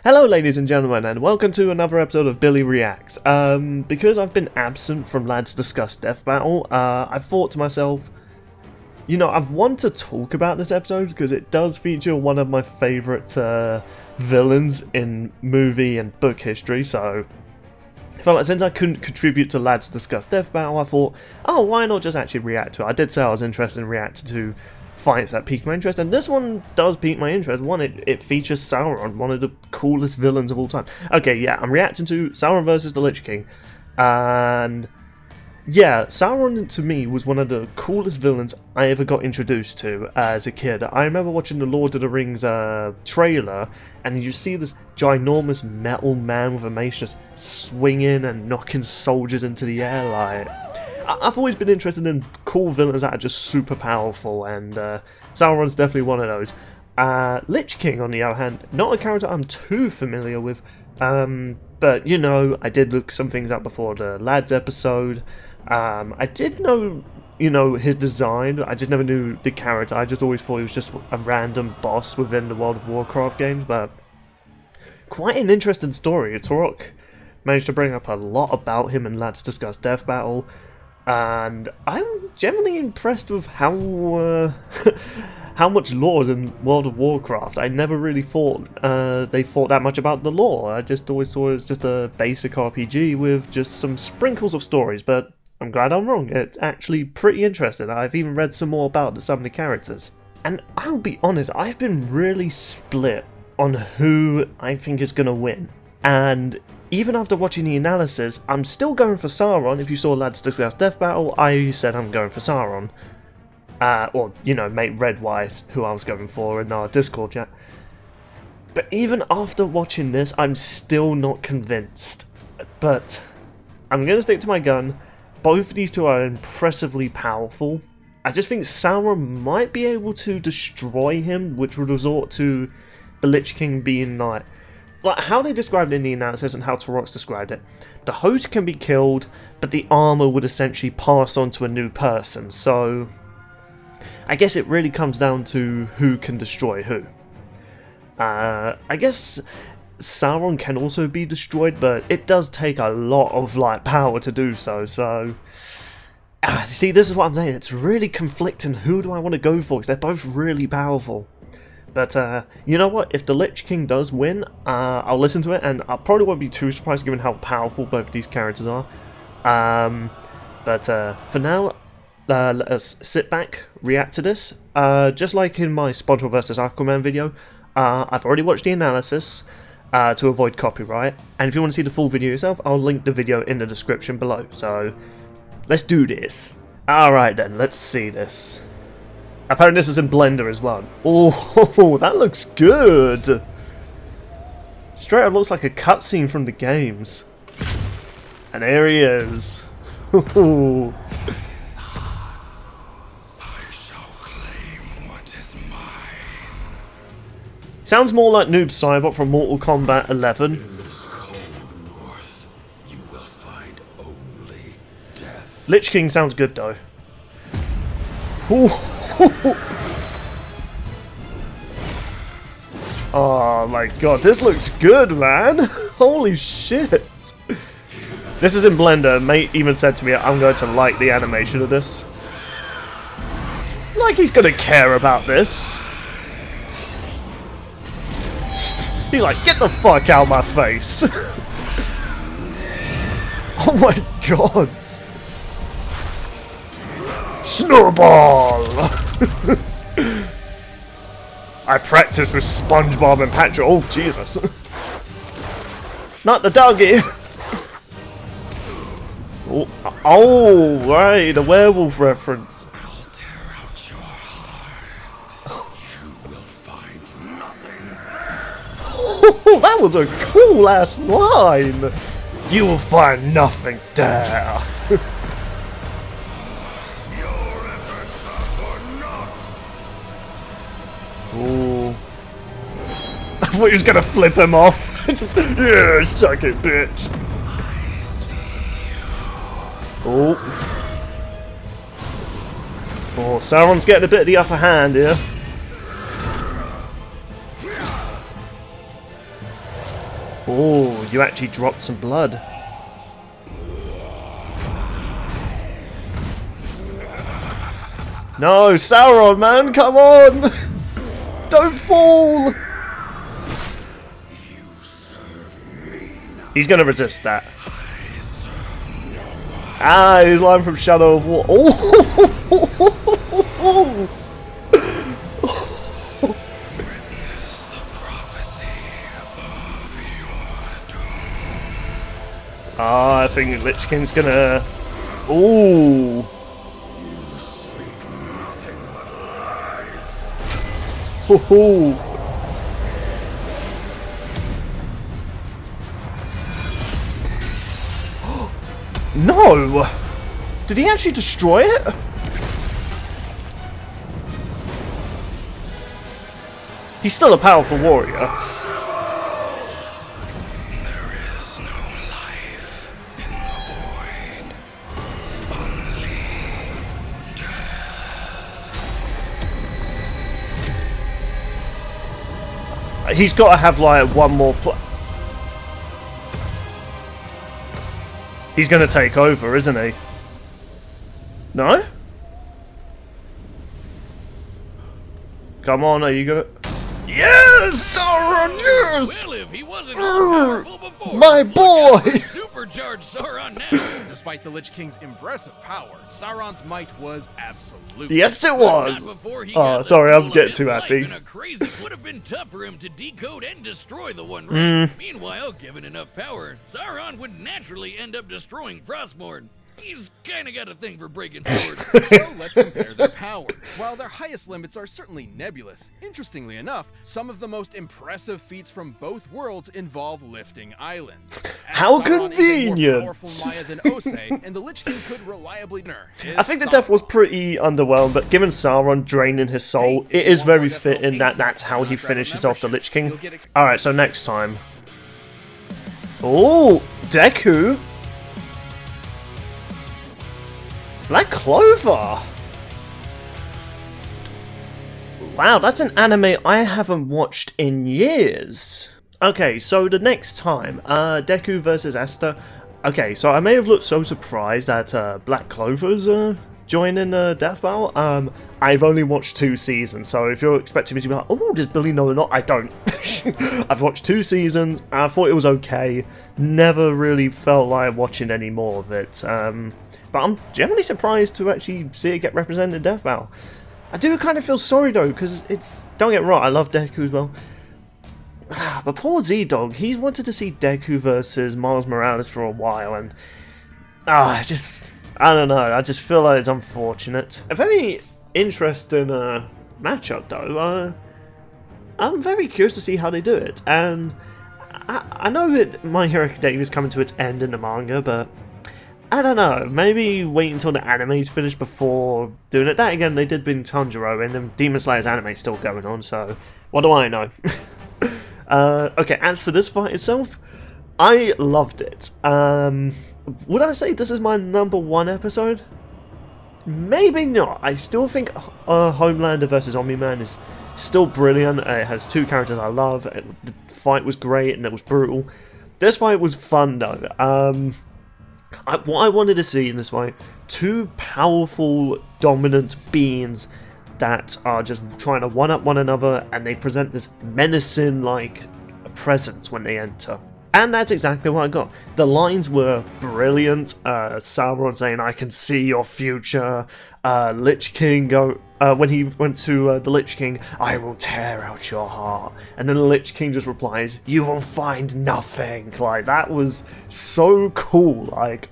Hello ladies and gentlemen, and welcome to another episode of Billy Reacts. Because I've been absent from Lads Discuss Death Battle, I thought to myself, you know, I've wanted to talk about this episode because it does feature one of my favourite villains in movie and book history, so I felt like since I couldn't contribute to Lads Discuss Death Battle, I thought, oh, why not just actually react to it? I did say I was interested in reacting to fights that piqued my interest, and this one does pique my interest. One, it features Sauron, one of the coolest villains of all time. Okay, yeah, I'm reacting to Sauron versus the Lich King, and yeah, Sauron to me was one of the coolest villains I ever got introduced to as a kid. I remember watching the Lord of the Rings trailer, and you see this ginormous metal man with a mace just swinging and knocking soldiers into the air. Like, I've always been interested in cool villains that are just super powerful, and Sauron's definitely one of those. Lich King, on the other hand, not a character I'm too familiar with, but, you know, I did look some things up before the Lads episode. I did know, you know, his design. I just never knew the character. I just always thought he was just a random boss within the World of Warcraft games, but quite an interesting story. Turok managed to bring up a lot about him in Lads Discuss Death Battle, and I'm generally impressed with how how much lore is in World of Warcraft. I never really thought they thought that much about the lore. I just always saw it as just a basic RPG with just some sprinkles of stories, but I'm glad I'm wrong. It's actually pretty interesting. I've even read some more about some of the characters. And I'll be honest, I've been really split on who I think is going to win. And even after watching the analysis, I'm still going for Sauron. If you saw Lads Discuss Death Battle, I said I'm going for Sauron. Or, you know, mate Redwise, who I was going for in our Discord chat. But even after watching this, I'm still not convinced. But I'm going to stick to my gun. Both of these two are impressively powerful. I just think Sauron might be able to destroy him, which would resort to the Lich King being like how they described it in the analysis and how Turok's described it. The host can be killed, but the armor would essentially pass on to a new person. So I guess it really comes down to who can destroy who. I guess Sauron can also be destroyed, but it does take a lot of power to do so. So see, this is what I'm saying. It's really conflicting. Who do I want to go for? Because they're both really powerful. But you know what? If the Lich King does win, I'll listen to it, and I probably won't be too surprised given how powerful both of these characters are. But for now, let us sit back, react to this. Just like in my SpongeBob vs Aquaman video, I've already watched the analysis to avoid copyright, and if you want to see the full video yourself, I'll link the video in the description below. So let's do this. Alright then, let's see this. Apparently this is in Blender as well. Oh, that looks good! Straight up looks like a cutscene from the games. And there he is. I shall claim what is mine. Sounds more like Noob Saibot from Mortal Kombat 11. In this cold north, you will find only death. Lich King sounds good though. Ooh. Oh my god, this looks good, man! Holy shit! This is in Blender. Mate even said to me, I'm going to like the animation of this. Like he's gonna care about this. He's like, get the fuck out of my face! Oh my god! Snowball! I practice with SpongeBob and Patrick. Oh, Jesus. Not the doggy! Oh, right, a werewolf reference. I'll tear out your heart. You will find nothing. Oh, that was a cool ass line. You will find nothing there. Your efforts are for naught. Ooh. I thought he was gonna flip him off. Just, yeah, suck it, bitch. I see you. Oh. Oh, Sauron's getting a bit of the upper hand here. Oh, you actually dropped some blood. No, Sauron, man, come on! Don't fall! He's gonna resist that. Ah, he's lying from Shadow of War. Oh! Ah, I think Lich King's gonna. Ooh. Ho-ho. No! Did he actually destroy it? He's still a powerful warrior. There is no life in the void. Only death. He's got to have like one more He's gonna take over, isn't he? No? Come on, are you gonna... Yes! Sauron, yes! Well, if he wasn't all powerful before, my boy! Supercharged Sauron now. Despite the Lich King's impressive power, Sauron's might was absolute. Yes, it Not was! before he Oh, got the sorry, full I'm of getting his too life happy. in a crazy would have been tough for him to decode and destroy the One Ring. Meanwhile, given enough power, Sauron would naturally end up destroying Frostmourne. He's kind of got a thing for breaking swords. So let's compare their power. While their highest limits are certainly nebulous, interestingly enough, some of the most impressive feats from both worlds involve lifting islands. As How Sauron is a more convenient. powerful Maya than Osei, and the Lich King could reliably I think the death was pretty underwhelmed, but given Sauron draining his soul, it is very fitting that that's how he finishes off the Lich King. Alright, so next time. Oh, Deku! Black Clover! Wow, that's an anime I haven't watched in years. Okay, so the next time, Deku versus Esther. Okay, so I may have looked so surprised that Black Clover's joining Death Battle. I've only watched 2 seasons, so if you're expecting me to be like, oh, does Billy know or not? I don't. I've watched 2 seasons, I thought it was okay. Never really felt like watching any more of it. But I'm generally surprised to actually see it get represented in Death Battle. I do kind of feel sorry though, because it's... Don't get me wrong, I love Deku as well. But poor Z-Dog, he's wanted to see Deku versus Miles Morales for a while, and... I don't know, I just feel like it's unfortunate. A very interesting matchup though. I'm very curious to see how they do it, and... I know that My Hero Academia is coming to its end in the manga, but... I don't know, maybe wait until the anime's finished before doing it. That again, they did bring Tanjiro in, and Demon Slayer's anime still going on, so what do I know? Okay, as for this fight itself, I loved it. Would I say this is my #1 episode? Maybe not. I still think Homelander versus Omni-Man is still brilliant. It has 2 characters I love. The fight was great and it was brutal. This fight was fun though. What I wanted to see in this fight, 2 powerful, dominant beings that are just trying to one-up one another, and they present this menacing, like, presence when they enter. And that's exactly what I got. The lines were brilliant. Sauron saying, "I can see your future." Lich King when he went to the Lich King, "I will tear out your heart." And then the Lich King just replies, "You will find nothing." Like, that was so cool. Like,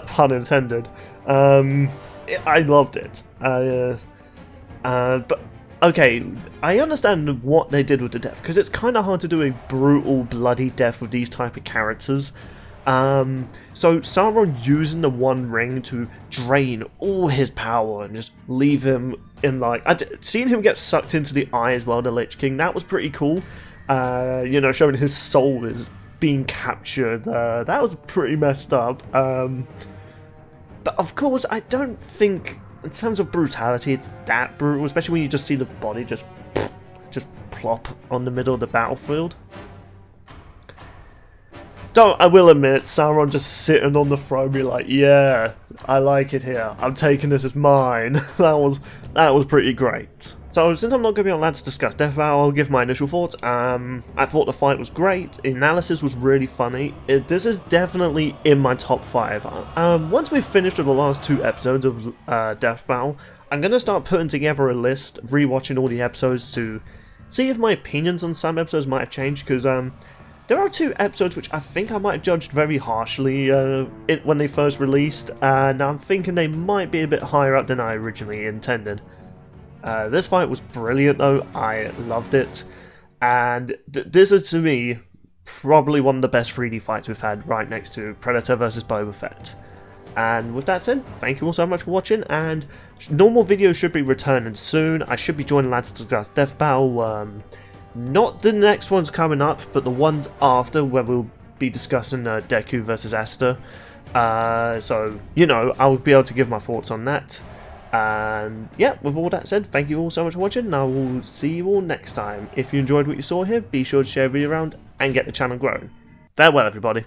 pun intended. I loved it. But okay, I understand what they did with the death, because it's kind of hard to do a brutal, bloody death with these type of characters. So Sauron using the One Ring to drain all his power and just leave him in, like, seeing him get sucked into the eye as well, the Lich King, that was pretty cool. You know, showing his soul is being captured, that was pretty messed up. But of course, I don't think, in terms of brutality, it's that brutal, especially when you just see the body just plop on the middle of the battlefield. I will admit, Sauron just sitting on the throne, be like, yeah, I like it here. I'm taking this as mine. that was pretty great. So since I'm not going to be on Lads Discuss Death Battle, I'll give my initial thoughts. I thought the fight was great. The analysis was really funny. This is definitely in my top 5. Once we've finished with the last 2 episodes of Death Battle, I'm going to start putting together a list, rewatching all the episodes to see if my opinions on some episodes might have changed, because there are 2 episodes which I think I might have judged very harshly when they first released, and I'm thinking they might be a bit higher up than I originally intended. This fight was brilliant though, I loved it, and this is to me probably one of the best 3D fights we've had, right next to Predator vs Boba Fett. And with that said, thank you all so much for watching, and normal videos should be returning soon. I should be joining Lads Discuss Death Battle, not the next one's coming up, but the ones after, where we'll be discussing Deku vs Aster. So, you know, I'll be able to give my thoughts on that. And yeah, with all that said, thank you all so much for watching, and I will see you all next time. If you enjoyed what you saw here, be sure to share the video around and get the channel growing. Farewell everybody.